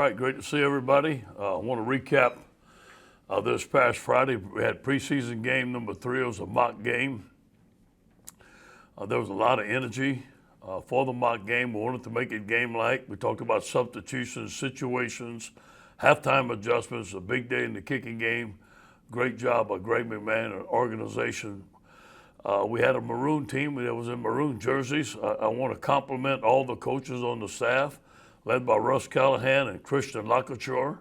right, great to see everybody. I want to recap this past Friday. We had preseason game number 3. It was a mock game. There was a lot of energy for the mock game. We wanted to make it game-like. We talked about substitutions, situations, halftime adjustments, a big day in the kicking game. Great job by Greg McMahon and organization. We had a maroon team that was in maroon jerseys. I want to compliment all the coaches on the staff, led by Russ Callahan and Christian Lacouture.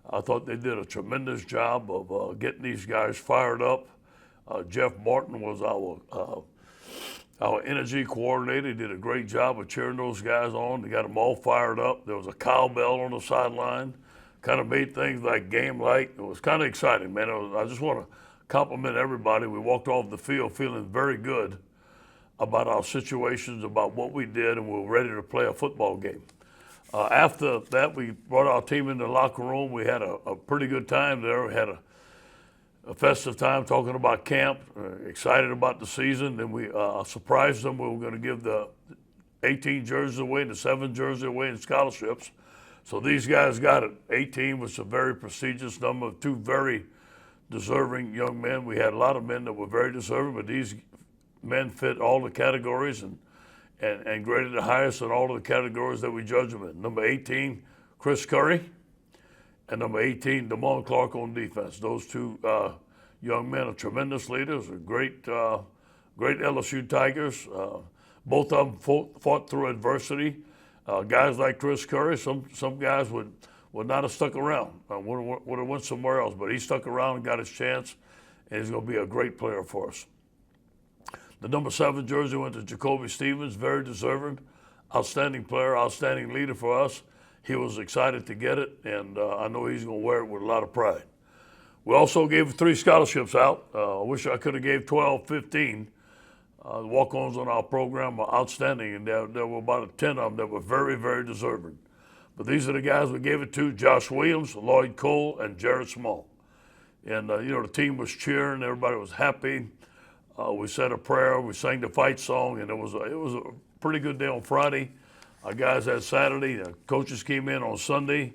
I thought they did a tremendous job of getting these guys fired up. Jeff Martin was our energy coordinator. He did a great job of cheering those guys on. They got them all fired up. There was a cowbell on the sideline. Kind of made things like game-like. It was kind of exciting, man. I just want to compliment everybody. We walked off the field feeling very good about our situations, about what we did, and we were ready to play a football game. After that, we brought our team in the locker room. We had a pretty good time there. We had a festive time talking about camp, excited about the season. Then we surprised them. We were going to give the 18 jerseys away and the 7 jerseys away in scholarships. So these guys got it. 18 was a very prestigious number, 2 very deserving young men. We had a lot of men that were very deserving, but these men fit all the categories and graded the highest in all of the categories that we judge them in. Number 18, Chris Curry, and number 18, Damon Clark on defense. Those 2 young men are tremendous leaders, are great LSU Tigers. Both of them fought through adversity. Guys like Chris Curry, some guys would not have stuck around, would have went somewhere else, but he stuck around and got his chance, and he's going to be a great player for us. The number 7 jersey went to Jacoby Stevens, very deserving, outstanding player, outstanding leader for us. He was excited to get it, and I know he's going to wear it with a lot of pride. We also gave 3 scholarships out. I wish I could have gave 12, 15. The walk-ons on our program are outstanding, and there were about 10 of them that were very, very deserving. But these are the guys we gave it to: Josh Williams, Lloyd Cole, and Jared Small. And, the team was cheering. Everybody was happy. We said a prayer. We sang the fight song, and it was a pretty good day on Friday. Our guys had Saturday. The coaches came in on Sunday.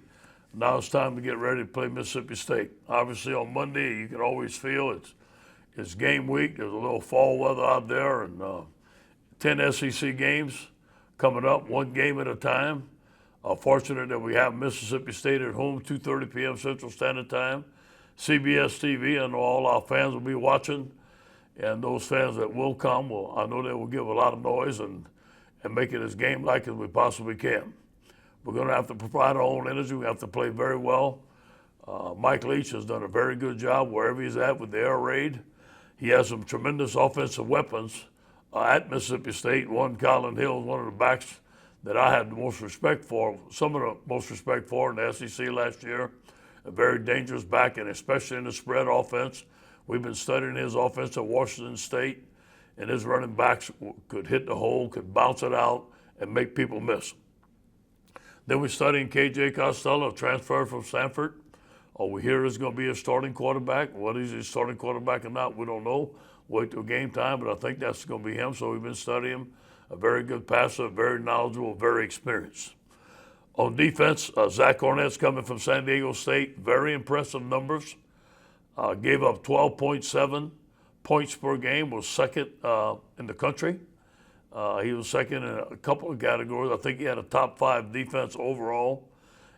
Now it's time to get ready to play Mississippi State. Obviously, on Monday, you can always feel it's game week. There's a little fall weather out there, and 10 SEC games coming up, 1 game at a time. Fortunate that we have Mississippi State at home, 2:30 p.m. Central Standard Time. CBS TV, I know all our fans will be watching, and those fans that will come, I know they will give a lot of noise and make it as game-like as we possibly can. We're going to have to provide our own energy. We have to play very well. Mike Leach has done a very good job wherever he's at with the air raid. He has some tremendous offensive weapons at Mississippi State. One, Colin Hill, is one of the backs that I had the most respect for, some of the most respect for in the SEC last year. A very dangerous back, and especially in the spread offense. We've been studying his offense at Washington State, and his running backs could hit the hole, could bounce it out, and make people miss. Then we're studying KJ Costello, transferred from Stanford. We hear he's going to be a starting quarterback. Whether he's a starting quarterback or not, we don't know. Wait till game time, but I think that's going to be him, so we've been studying him. A very good passer, very knowledgeable, very experienced. On defense, Zach Arnett's coming from San Diego State. Very impressive numbers. Gave up 12.7 points per game, was second in the country. He was second in a couple of categories. I think he had a top 5 defense overall.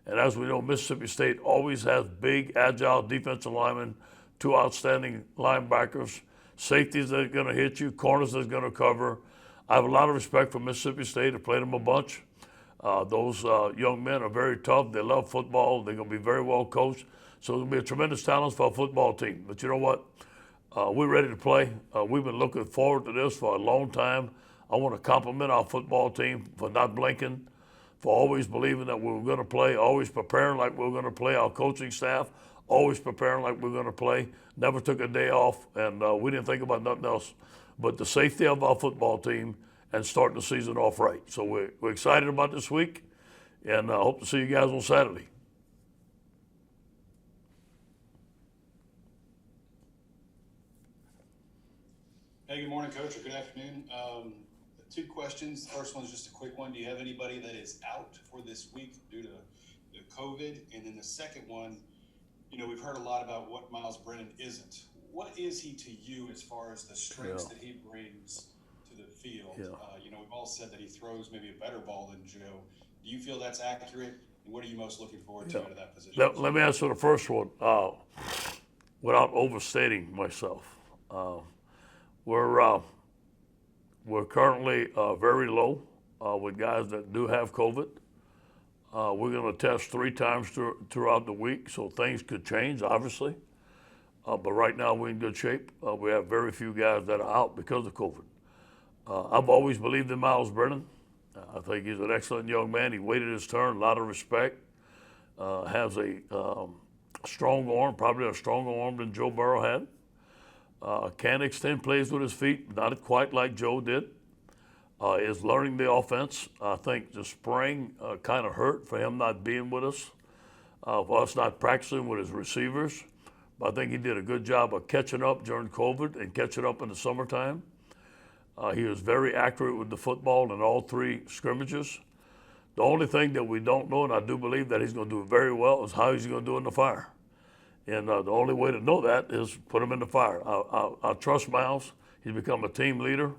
And as we know, Mississippi State always has big, agile defensive linemen, 2 outstanding linebackers, safeties that are going to hit you, corners that are going to cover. I have a lot of respect for Mississippi State. I played them a bunch. Those young men are very tough. They love football. They're going to be very well coached. So it'll be a tremendous talent for our football team. But you know what? We're ready to play. We've been looking forward to this for a long time. I want to compliment our football team for not blinking, for always believing that we were going to play, always preparing like we were going to play. Our coaching staff, always preparing like we were going to play. Never took a day off, and we didn't think about nothing else but the safety of our football team and starting the season off right. So we're excited about this week, and I hope to see you guys on Saturday. Hey, good morning, Coach, or good afternoon. 2 questions. The first one is just a quick one. Do you have anybody that is out for this week due to the COVID? And then the second one, we've heard a lot about what Miles Brennan isn't. What is he to you as far as the strengths that he brings to the field? Yeah. We've all said that he throws maybe a better ball than Joe. Do you feel that's accurate? And what are you most looking forward to out of that position? Let me answer the first one without overstating myself. We're currently very low with guys that do have COVID. We're going to test 3 times throughout the week, so things could change, obviously. But right now we're in good shape. We have very few guys that are out because of COVID. I've always believed in Miles Brennan. I think he's an excellent young man. He waited his turn, a lot of respect. Has a strong arm, probably a stronger arm than Joe Burrow had. Can extend plays with his feet, not quite like Joe did. Is learning the offense. I think the spring kind of hurt for him not being with us, for us not practicing with his receivers. But I think he did a good job of catching up during COVID and catching up in the summertime. He was very accurate with the football in all 3 scrimmages. The only thing that we don't know, and I do believe that he's going to do very well, is how he's going to do in the fire. And the only way to know that is put him in the fire. I trust Miles. He's become a team leader.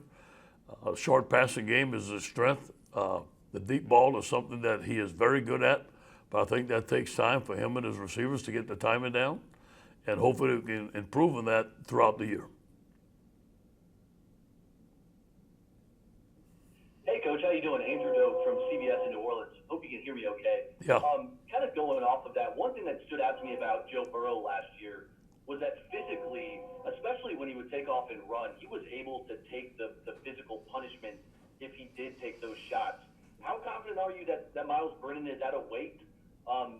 Short passing game is his strength. The deep ball is something that he is very good at, but I think that takes time for him and his receivers to get the timing down, and hopefully we can improve on that throughout the year. Hey, Coach, how you doing? Andrew Doe from CBS in New Orleans. Hope you can hear me okay. Yeah. Kind of going off of that, one thing that stood out to me about Joe Burrow last year was that physically, especially when he would take off and run, he was able to take the physical punishment if he did take those shots. How confident are you that Miles Brennan is at a weight and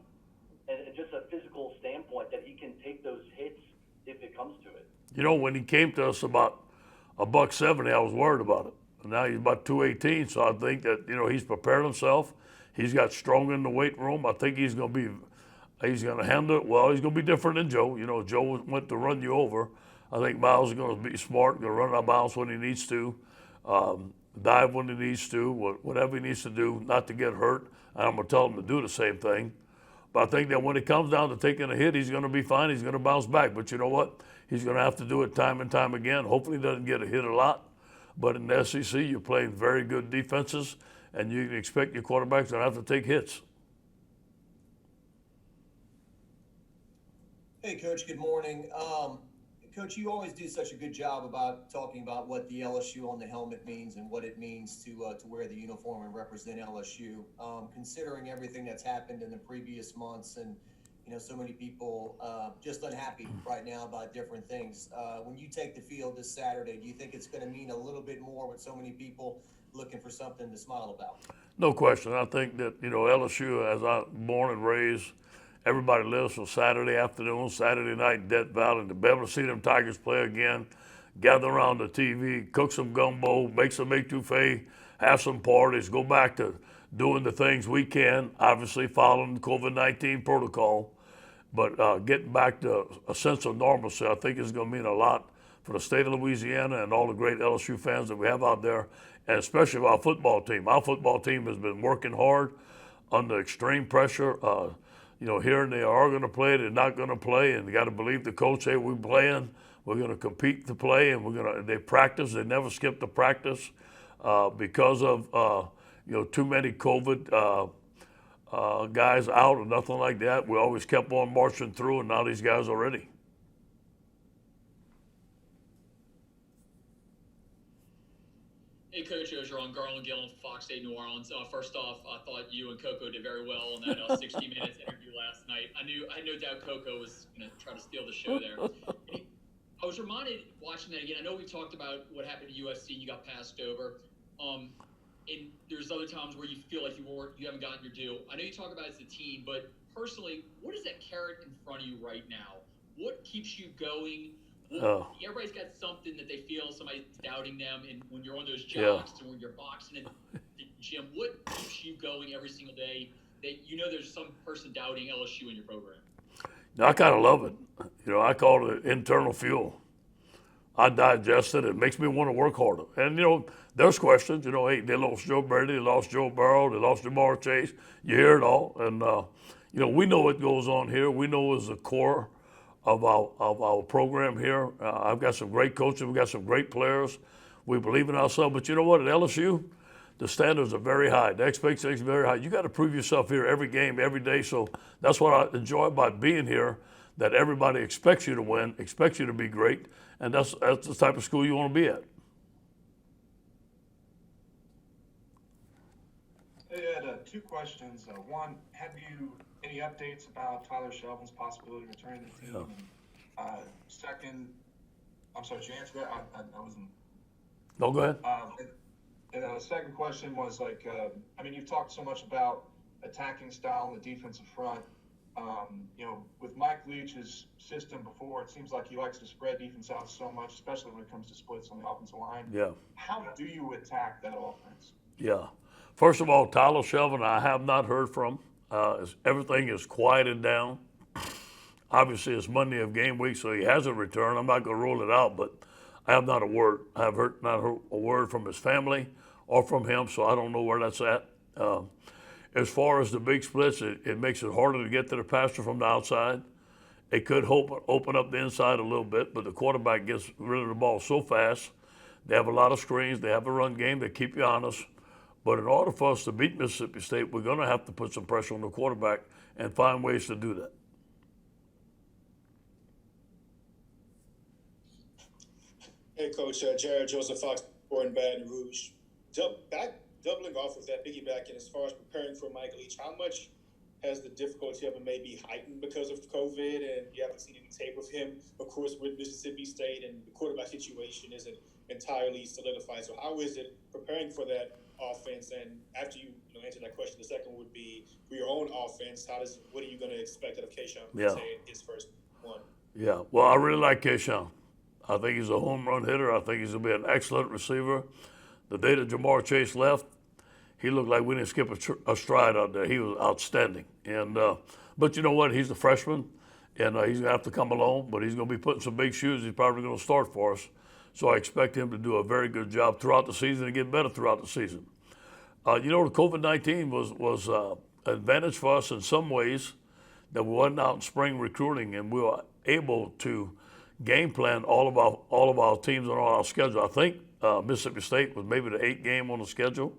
just a physical standpoint that he can take those hits if it comes to it? When he came to us about $170, I was worried about it. And now he's about 218, so I think that, he's prepared himself. He's got strong in the weight room. I think he's going to handle it well. He's going to be different than Joe. Joe went to run you over. I think Miles is going to be smart, going to run out of bounds when he needs to, dive when he needs to, whatever he needs to do, not to get hurt. And I'm going to tell him to do the same thing. But I think that when it comes down to taking a hit, he's going to be fine. He's going to bounce back. But you know what? He's going to have to do it time and time again. Hopefully he doesn't get a hit a lot. But in the SEC, you're playing very good defenses, and you can expect your quarterbacks to have to take hits. Hey, Coach, good morning. Coach, you always do such a good job about talking about what the LSU on the helmet means and what it means to wear the uniform and represent LSU. Considering everything that's happened in the previous months and, so many people just unhappy right now about different things. When you take the field this Saturday, do you think it's going to mean a little bit more with so many people looking for something to smile about? No question. I think that, LSU, as I'm born and raised, everybody lives for Saturday afternoon, Saturday night in Death Valley, to be able to see them Tigers play again, gather around the TV, cook some gumbo, make some etouffee, have some parties, go back to doing the things we can, obviously following the COVID-19 protocol, but getting back to a sense of normalcy, I think is going to mean a lot for the state of Louisiana and all the great LSU fans that we have out there, and especially our football team. Our football team has been working hard under extreme pressure. Here and they are going to play, they're not going to play, and you got to believe the coach. Hey, we're playing, we're going to compete to play, and they practice. They never skip the practice because of too many COVID guys out or nothing like that. We always kept on marching through, and now these guys are ready. Hey, Coach Orgeron, Garland Gillen, Fox 8 New Orleans. First off, I thought you and Coco did very well on that 60 Minutes interview last night. I had no doubt Coco was going to try to steal the show there. I was reminded watching that again. I know we talked about what happened to USC and you got passed over. And there's other times where you feel like you haven't gotten your due. I know you talk about it as a team, but personally, what is that carrot in front of you right now? What keeps you going? Everybody's got something that they feel somebody's doubting them, and when you're on those jogs and when you're boxing in the gym, what keeps you going every single day that there's some person doubting LSU in your program? I kind of love it. I call it internal fuel. I digest it. It makes me want to work harder. And, there's questions. Hey, they lost Joe Brady, they lost Joe Burrow, they lost Jamar Chase. You hear it all. And, we know what goes on here. We know it's the core of our program here. I've got some great coaches. We've got some great players. We believe in ourselves. But you know what? At LSU, the standards are very high. The expectations are very high. You got to prove yourself here every game, every day. So that's what I enjoy about being here, that everybody expects you to win, expects you to be great, and that's the type of school you want to be at. I had two questions. One, have you any updates about Tyler Shelvin's possibility of returning to the team? Yeah. And, second, I'm sorry, did you answer that? I wasn't. No, go ahead. And the second question was you've talked so much about attacking style on the defensive front. With Mike Leach's system before, it seems like he likes to spread defense out so much, especially when it comes to splits on the offensive line. Yeah. How do you attack that offense? Yeah. First of all, Tyler Shelvin, I have not heard from. Everything is quieted down. Obviously, it's Monday of game week, so he hasn't returned. I'm not going to rule it out, but I have not a word. I have not heard a word from his family or from him, so I don't know where that's at. As far as the big splits, it makes it harder to get to the passer from the outside. It could open up the inside a little bit, but the quarterback gets rid of the ball so fast. They have a lot of screens. They have a run game. They keep you honest. But in order for us to beat Mississippi State, we're going to have to put some pressure on the quarterback and find ways to do that. Hey, Coach, Jared Joseph Fox, in Baton Rouge. Doubling off of that, piggybacking as far as preparing for Mike Leach, how much has the difficulty of it maybe heightened because of COVID and you haven't seen any tape of him, of course, with Mississippi State and the quarterback situation isn't entirely solidified. So how is it preparing for that offense? And after you answer that question, the second would be for your own offense, what are you going to expect out of Keyshawn in his first one? Yeah, well, I really like Keyshawn. I think he's a home run hitter. I think he's going to be an excellent receiver. The day that Jamar Chase left, he looked like we didn't skip a stride out there. He was outstanding. And but you know what? He's a freshman, and he's going to have to come along, but he's going to be putting some big shoes. He's probably going to start for us. So I expect him to do a very good job throughout the season and get better throughout the season. The COVID-19 was an advantage for us in some ways, that we wasn't out in spring recruiting, and we were able to game plan all of our teams on our schedule. I think Mississippi State was maybe the 8th game on the schedule,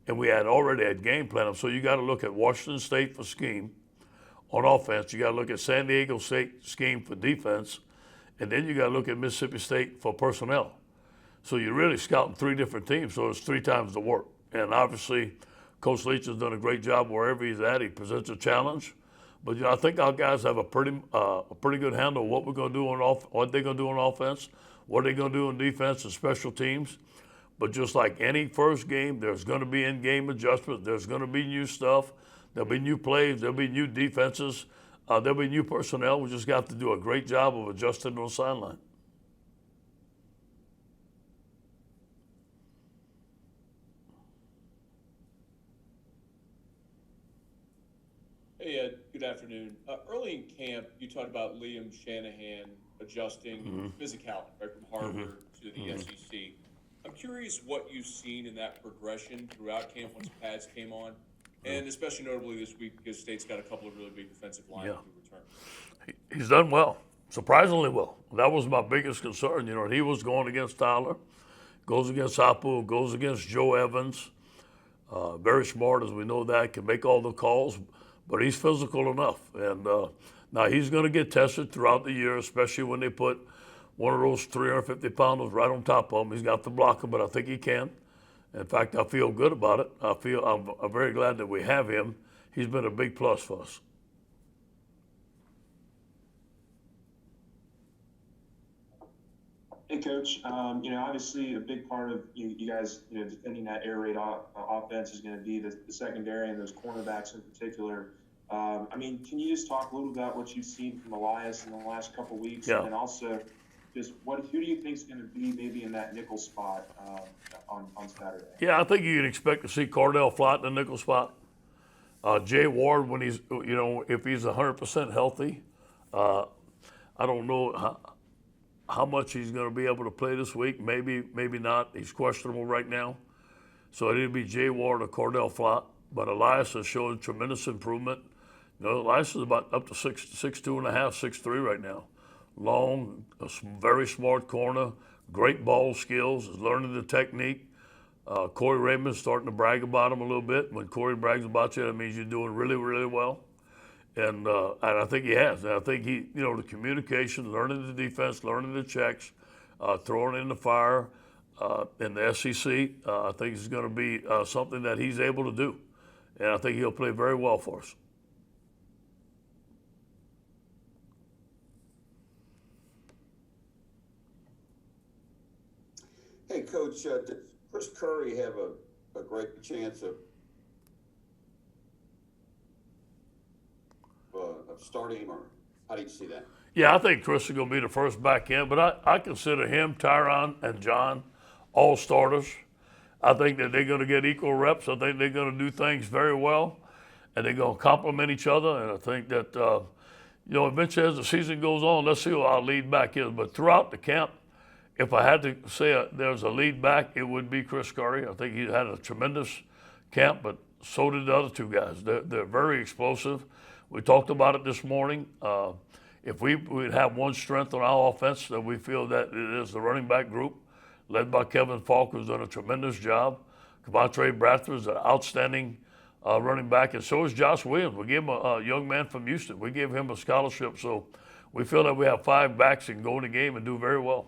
and we had already had game plan them. So you got to look at Washington State for scheme on offense. You got to look at San Diego State scheme for defense, and then you got to look at Mississippi State for personnel. So you're really scouting 3 different teams, so it's 3 times the work. And obviously, Coach Leach has done a great job wherever he's at. He presents a challenge. But I think our guys have a pretty good handle of what we're going to do what they're going to do on offense, what they're going to do on defense and special teams. But just like any first game, there's going to be in-game adjustments. There's going to be new stuff. There'll be new plays. There'll be new defenses. There'll be new personnel. We just got to do a great job of adjusting on the sideline. Hey, Ed, good afternoon. Early in camp, you talked about Liam Shanahan adjusting physicality right from Harvard to the SEC. I'm curious what you've seen in that progression throughout camp once pads came on, and especially notably this week because State's got a couple of really big defensive linemen who return. He's done well, surprisingly well. That was my biggest concern. He was going against Tyler, goes against Apu, goes against Joe Evans. Very smart, as we know that, can make all the calls. But he's physical enough. And now he's going to get tested throughout the year, especially when they put one of those 350-pounders right on top of him. He's got to block him, but I think he can. In fact, I feel good about it. I'm very glad that we have him. He's been a big plus for us. Hey, Coach. Obviously a big part of you guys, defending that air raid offense is going to be the secondary and those cornerbacks in particular. Can you just talk a little about what you've seen from Elias in the last couple of weeks? Yeah. And also just who do you think is going to be maybe in that nickel spot on Saturday? Yeah, I think you can expect to see Cordell Flott in the nickel spot. Jay Ward, when he's, if he's 100% healthy, I don't know how much he's going to be able to play this week. Maybe not. He's questionable right now. So it'll be Jay Ward or Cordell Flott. But Elias has shown tremendous improvement. No, Elias is about up to 6'2.5", 6'3" right now. Long, very smart corner, great ball skills, is learning the technique. Corey Raymond's starting to brag about him a little bit. When Corey brags about you, that means you're doing really, really well. And I think he has. And I think he, the communication, learning the defense, learning the checks, throwing in the fire in the SEC, I think is going to be something that he's able to do. And I think he'll play very well for us. Hey, Coach, did Chris Curry have a great chance of starting him, or how do you see that? Yeah, I think Chris is going to be the first back end, but I consider him, Tyron, and John all starters. I think that they're going to get equal reps. I think they're going to do things very well, and they're going to complement each other. And I think that, eventually as the season goes on, let's see who our lead back is. But throughout the camp, if I had to say there's a lead back, it would be Chris Curry. I think he had a tremendous camp, but so did the other two guys. They're very explosive. We talked about it this morning. If we'd have one strength on our offense, that we feel that it is the running back group, led by Kevin Falk, who's done a tremendous job. Kavontre Bradford is an outstanding running back, and so is Josh Williams. We gave him a young man from Houston. We gave him a scholarship, so we feel that we have 5 backs that can go in the game and do very well.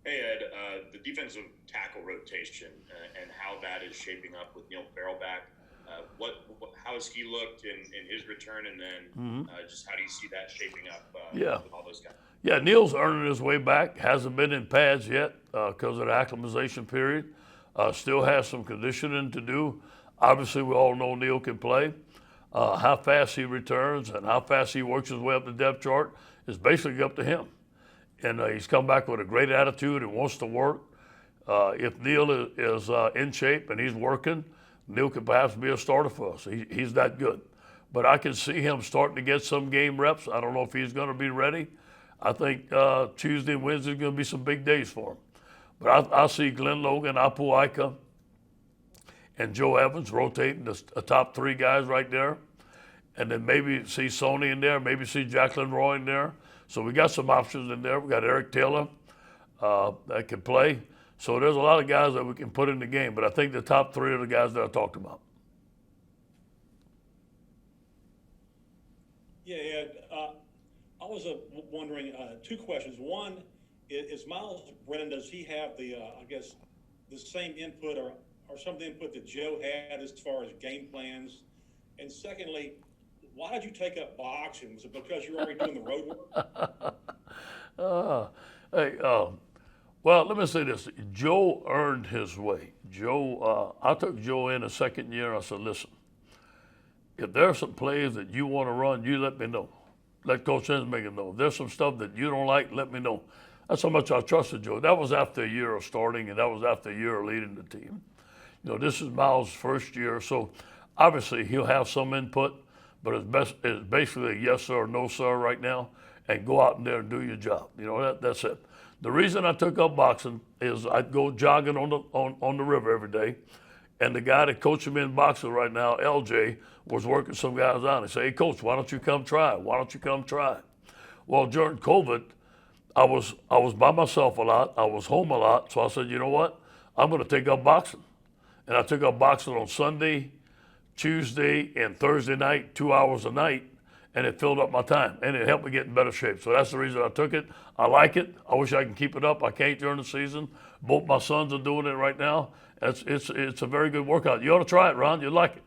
Hey, Ed, the defensive tackle rotation and how that is shaping up with Neil Farrell back. How has he looked in his return, and then just how do you see that shaping up with all those guys? Yeah, Neil's earning his way back. Hasn't been in pads yet because of the acclimatization period. Still has some conditioning to do. Obviously, we all know Neil can play. How fast he returns and how fast he works his way up the depth chart is basically up to him. And he's come back with a great attitude and wants to work. If Neil is in shape and he's working, Neil could perhaps be a starter for us. He's that good. But I can see him starting to get some game reps. I don't know if he's going to be ready. I think Tuesday and Wednesday is going to be some big days for him. But I see Glenn Logan, Apu Ika, and Joe Evans rotating the top 3 guys right there. And then maybe see Sony in there, maybe see Jacqueline Roy in there. So we got some options in there. We got Eric Taylor that can play. So there's a lot of guys that we can put in the game. But I think the top 3 are the guys that I talked about. Yeah, Ed, I was wondering 2 questions. One, is Miles Brennan, does he have the same input or some of the input that Joe had as far as game plans? And secondly, why did you take up boxing? Was it because you were already doing the road work? Well, let me say this. Joe earned his way. I took Joe in the second year. I said, listen, if there are some plays that you want to run, you let me know. Let Coach Hensmaker know. If there's some stuff that you don't like, let me know. That's how much I trusted Joe. That was after a year of starting, and that was after a year of leading the team. This is Miles' first year, so obviously he'll have some input, but it's basically a yes sir or no sir right now, and go out there and do your job. That's it. The reason I took up boxing is I'd go jogging on the river every day, and the guy that coaches me in boxing right now, LJ, was working some guys out. He said, hey, Coach, why don't you come try it? Why don't you come try it? Well, during COVID, I was by myself a lot. I was home a lot, so I said, you know what? I'm going to take up boxing. And I took up boxing on Sunday, Tuesday, and Thursday night, 2 hours a night, and it filled up my time, and it helped me get in better shape. So that's the reason I took it. I like it. I wish I can keep it up. I can't during the season. Both my sons are doing it right now. It's a very good workout. You ought to try it, Ron. You'd like it.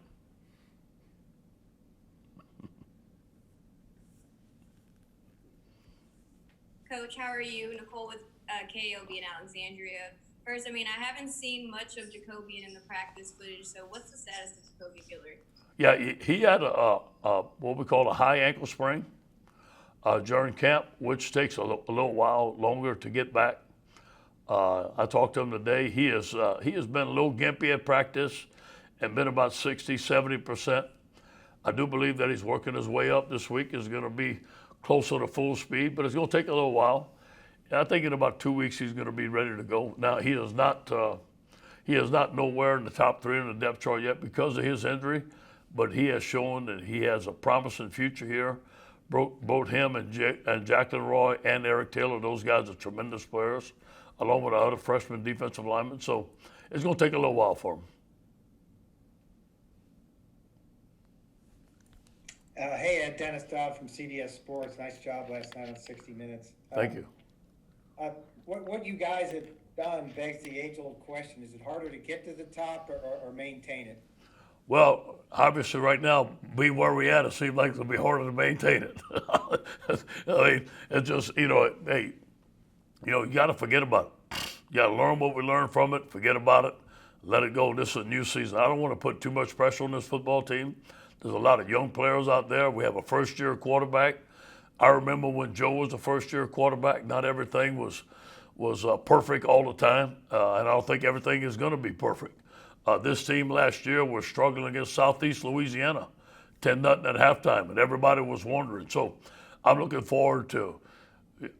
Coach, how are you? Nicole with KOB in Alexandria. First, I haven't seen much of Jacobian in the practice footage, so what's the status of Jacoby Gillard? Yeah, he had what we call a high ankle sprain during camp, which takes a little while longer to get back. I talked to him today. He has been a little gimpy at practice and been about 60, 70%. I do believe that he's working his way up this week. Is going to be closer to full speed, but it's going to take a little while. I think in about 2 weeks he's going to be ready to go. Now he He is not nowhere in the top 3 on the depth chart yet because of his injury, but he has shown that he has a promising future here. Both him and Jacqueline Roy and Eric Taylor, those guys are tremendous players, along with our other freshman defensive linemen. So it's going to take a little while for them. Hey, Ed, Dennis Dodd from CDS Sports. Nice job last night on 60 Minutes. Thank you. What you guys have done begs the age-old question. Is it harder to get to the top or maintain it? Well, obviously right now, being where we at, it seems like it'll be harder to maintain it. I mean, it's just, hey, you got to forget about it. You got to learn what we learned from it, forget about it, let it go. This is a new season. I don't want to put too much pressure on this football team. There's a lot of young players out there. We have a first-year quarterback. I remember when Joe was a first-year quarterback, not everything was perfect all the time, and I don't think everything is going to be perfect. This team last year was struggling against Southeast Louisiana, 10-0 at halftime, and everybody was wondering. So I'm looking forward to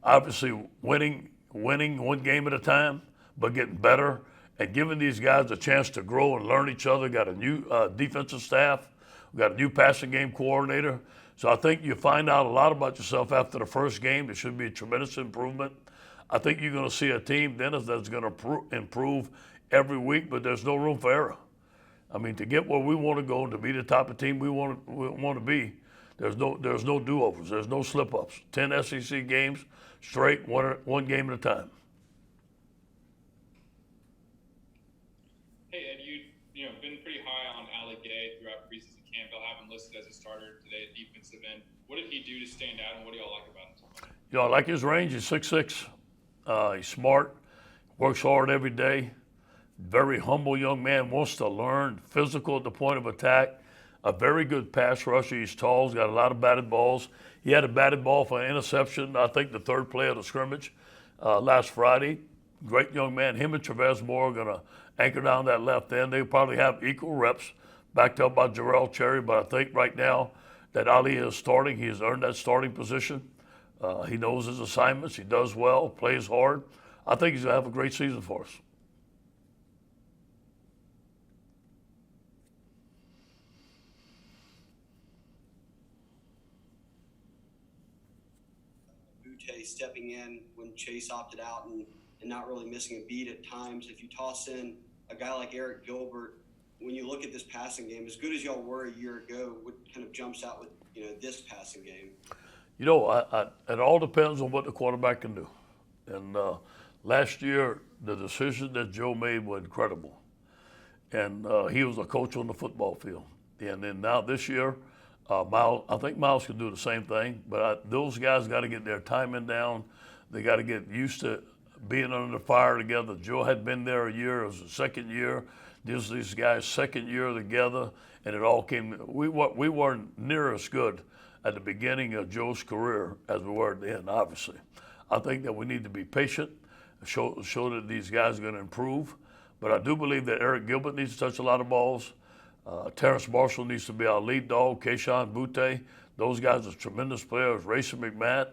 obviously winning one game at a time, but getting better and giving these guys a chance to grow and learn each other. Got a new defensive staff. We got a new passing game coordinator. So I think you find out a lot about yourself after the first game. There should be a tremendous improvement. I think you're going to see a team, Dennis, that's going to improve every week, but there's no room for error. I mean, to get where we want to go and to be the type of team we want to be, there's no do-overs. There's no slip-ups. 10 SEC games straight, one game at a time. Hey, Ed, you know been pretty high on Ali Gay throughout preseason camp. They'll have him listed as a starter today at defensive end. What did he do to stand out, and what do y'all like about him? I like his range. He's 6'6". He's smart, works hard every day. Very humble young man, wants to learn, physical at the point of attack, a very good pass rusher. He's tall, he's got a lot of batted balls. He had a batted ball for an interception, I think the third play of the scrimmage last Friday. Great young man. Him and Travez Moore are going to anchor down that left end. They probably have equal reps, backed up by Jarrell Cherry, but I think right now that Ali is starting. He has earned that starting position. He knows his assignments. He does well, plays hard. I think he's going to have a great season for us. Stepping in when Chase opted out and not really missing a beat at times. If you toss in a guy like Eric Gilbert, when you look at this passing game, as good as y'all were a year ago, what kind of jumps out with this passing game? It all depends on what the quarterback can do. And last year, the decision that Joe made was incredible. And he was a coach on the football field. And then now this year, I think Miles can do the same thing, but those guys got to get their timing down. They got to get used to being under the fire together. Joe had been there a year. It was the second year. These guys' second year together, and it all came. We weren't near as good at the beginning of Joe's career as we were at the end, obviously. I think that we need to be patient, show that these guys are going to improve. But I do believe that Eric Gilbert needs to touch a lot of balls. Terrence Marshall needs to be our lead dog. Keyshawn Butte, those guys are tremendous players. Rayson McMahon,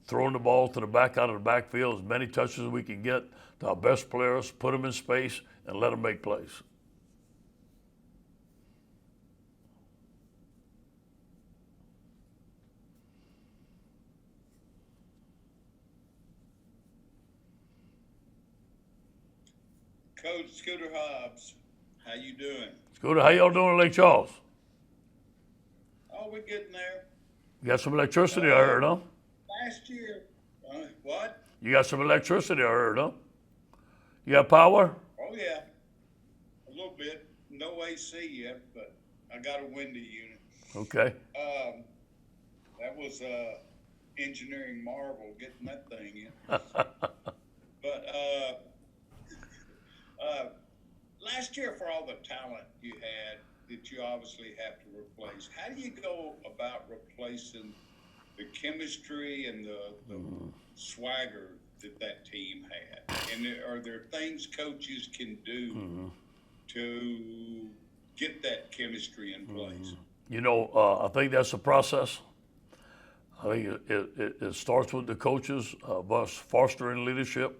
throwing the ball to the back out of the backfield, as many touches as we can get to our best players, put them in space, and let them make plays. Coach Scooter Hobbs, how you doing? Scooter, how y'all doing in Lake Charles? Oh, we're getting there. You got some electricity, I heard, huh? Last year, what? You got some electricity, I heard, huh? You got power? Oh, yeah. A little bit. No AC yet, but I got a window unit. Okay. That was engineering marvel getting that thing in. But last year, for all the talent you had that you obviously have to replace, how do you go about replacing the chemistry and the swagger that team had? And are there things coaches can do to get that chemistry in place? I think that's a process. I think it starts with the coaches of us fostering leadership.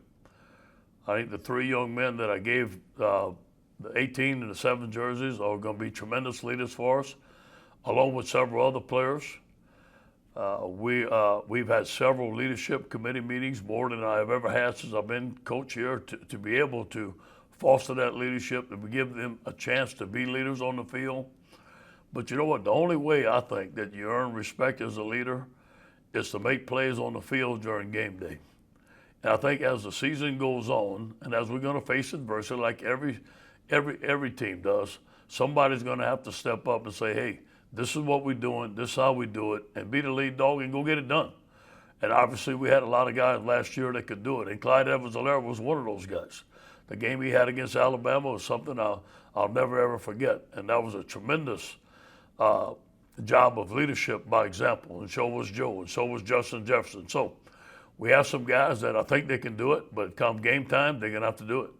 I think the three young men that I gave the 18 and the 7 jerseys are going to be tremendous leaders for us, along with several other players. We've had several leadership committee meetings, more than I've ever had since I've been coach here, to be able to foster that leadership, to give them a chance to be leaders on the field. But you know what? The only way I think that you earn respect as a leader is to make plays on the field during game day. And I think as the season goes on, and as we're going to face adversity like every team does, somebody's going to have to step up and say, hey, this is what we're doing, this is how we do it, and be the lead dog and go get it done. And obviously we had a lot of guys last year that could do it, and Clyde Edwards-Helaire was one of those guys. The game he had against Alabama was something I'll never, ever forget, and that was a tremendous job of leadership by example, and so was Joe, and so was Justin Jefferson. So we have some guys that I think they can do it, but come game time, they're going to have to do it.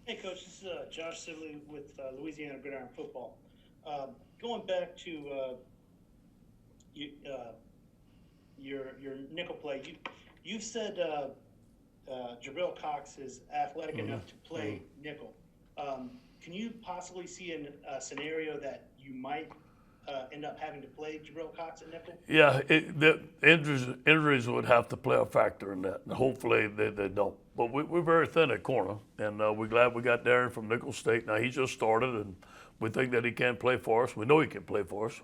Hey, Coach, this is Josh Sibley with Louisiana Gridiron Football. Going back to your nickel play, you've said Jabril Cox is athletic enough to play nickel. Can you possibly see a scenario that you might end up having to play Jabril Cox at nickel? Yeah, the injuries would have to play a factor in that. Hopefully they don't. But we're very thin at corner, and we're glad we got Darren from Nicholls State. Now, he just started, and we think that he can play for us. We know he can play for us.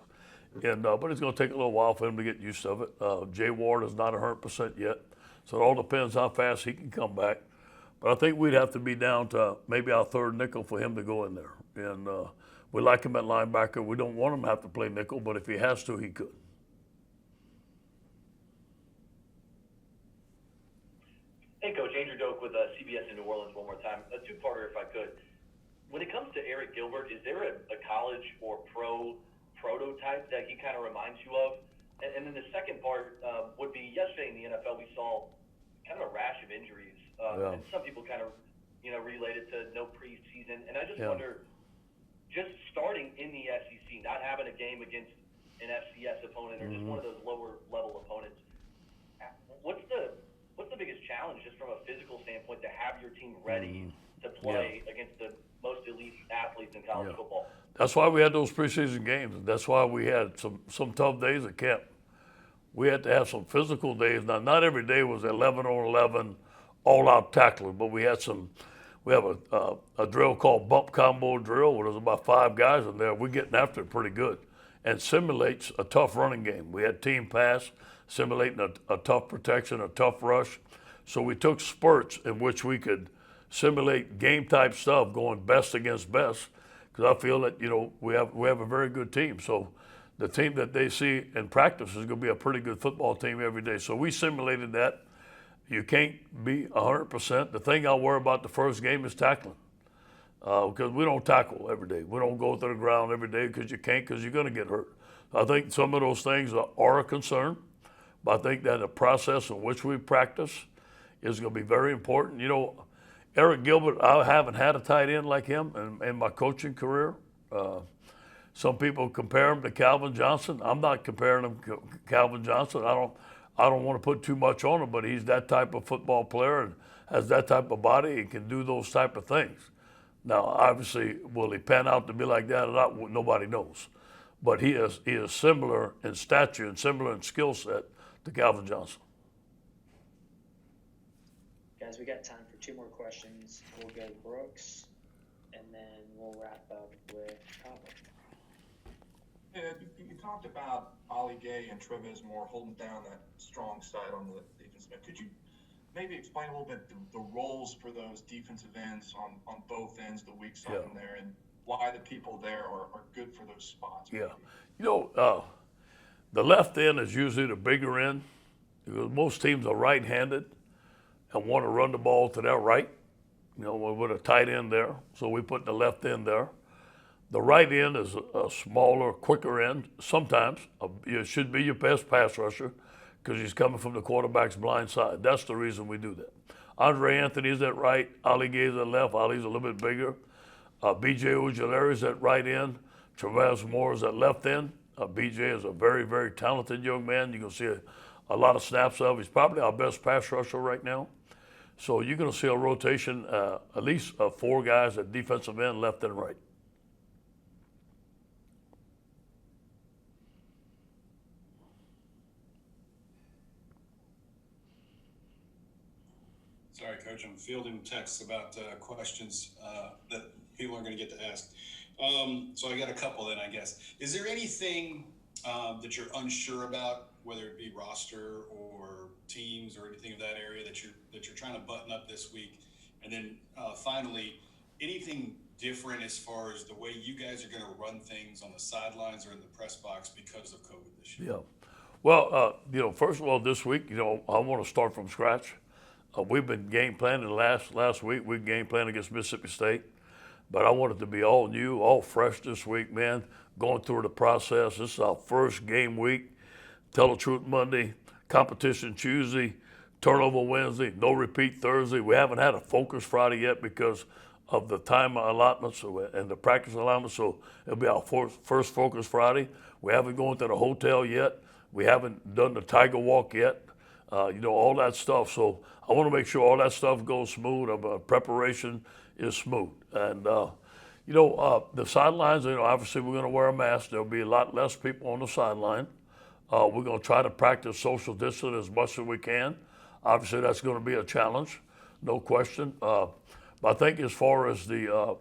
And but it's going to take a little while for him to get used to it. Jay Ward is not 100% yet, so it all depends how fast he can come back. But I think we'd have to be down to maybe our third nickel for him to go in there. And we like him at linebacker. We don't want him to have to play nickel, but if he has to, he could. Hey, Coach, Andrew Doak with CBS in New Orleans one more time. A two-parter, if I could. When it comes to Eric Gilbert, is there a college or pro prototype that he kind of reminds you of? And then the second part would be yesterday in the NFL, we saw kind of a rash of injuries. And some people kind of, related to no preseason. And I just wonder, just starting in the SEC, not having a game against an FCS opponent or just one of those lower-level opponents, what's the biggest challenge just from a physical standpoint to have your team ready to play against the most elite athletes in college football? That's why we had those preseason games. That's why we had some tough days at camp. We had to have some physical days. Now, not every day was 11 on 11 all-out tackling, but we have a drill called bump combo drill where there's about 5 guys in there. We're getting after it pretty good and simulates a tough running game. We had team pass, simulating a tough protection, a tough rush. So we took spurts in which we could simulate game-type stuff, going best against best, because I feel that, we have a very good team. So the team that they see in practice is going to be a pretty good football team every day. So we simulated that. You can't be 100%. The thing I worry about the first game is tackling, because we don't tackle every day. We don't go to the ground every day because you can't, because you're going to get hurt. I think some of those things are a concern, but I think that the process in which we practice is going to be very important. Eric Gilbert, I haven't had a tight end like him in my coaching career. Some people compare him to Calvin Johnson. I'm not comparing him to Calvin Johnson. I don't want to put too much on him, but he's that type of football player and has that type of body and can do those type of things. Now, obviously, will he pan out to be like that or not? Nobody knows. But he is similar in stature and similar in skill set to Calvin Johnson. Guys, we got time for 2 more questions. We'll go Brooks, and then we'll wrap up with Copper. Yeah, you talked about Ollie Gay and Trevez Moore holding down that strong side on the defensive end. Could you maybe explain a little bit the roles for those defensive ends on both ends, the weak side in there, and why the people there are good for those spots? Yeah. The left end is usually the bigger end, because most teams are right-handed and want to run the ball to their right, with a tight end there. So we put the left end there. The right end is a smaller, quicker end. Sometimes it should be your best pass rusher because he's coming from the quarterback's blind side. That's the reason we do that. Andre Anthony's at right. Ali Gay's at left. Ali's a little bit bigger. B.J. Ojulari's at right end. Trevez Moore's at left end. B.J. is a very, very talented young man. You can see a lot of snaps of. He's probably our best pass rusher right now. So you're going to see a rotation, at least 4 guys at defensive end, left and right. Sorry, Coach, I'm fielding texts about questions that people aren't going to get to ask. So I got a couple then, I guess. Is there anything that you're unsure about, whether it be roster or teams or anything of that area that you're trying to button up this week? And then finally, anything different as far as the way you guys are going to run things on the sidelines or in the press box because of COVID this year? Yeah. Well, first of all, this week, I want to start from scratch. We've been game planning last week. We game planned against Mississippi State, but I want it to be all new, all fresh this week, man. Going through the process. This is our first game week. Tell the truth Monday, competition Tuesday, turnover Wednesday, no repeat Thursday. We haven't had a focus Friday yet because of the time allotments and the practice allotments. So it'll be our first focus Friday. We haven't gone to the hotel yet. We haven't done the Tiger Walk yet. All that stuff. So I want to make sure all that stuff goes smooth. Preparation is smooth. And, the sidelines, obviously we're going to wear a mask. There'll be a lot less people on the sideline. We're going to try to practice social distance as much as we can. Obviously that's going to be a challenge, no question. But I think as far as the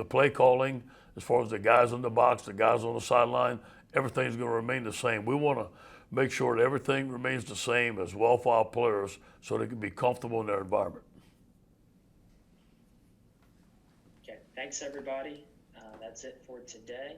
play calling, as far as the guys in the box, the guys on the sideline, everything's going to remain the same. We want to make sure that everything remains the same as well for our players so they can be comfortable in their environment. Okay, thanks everybody. That's it for today.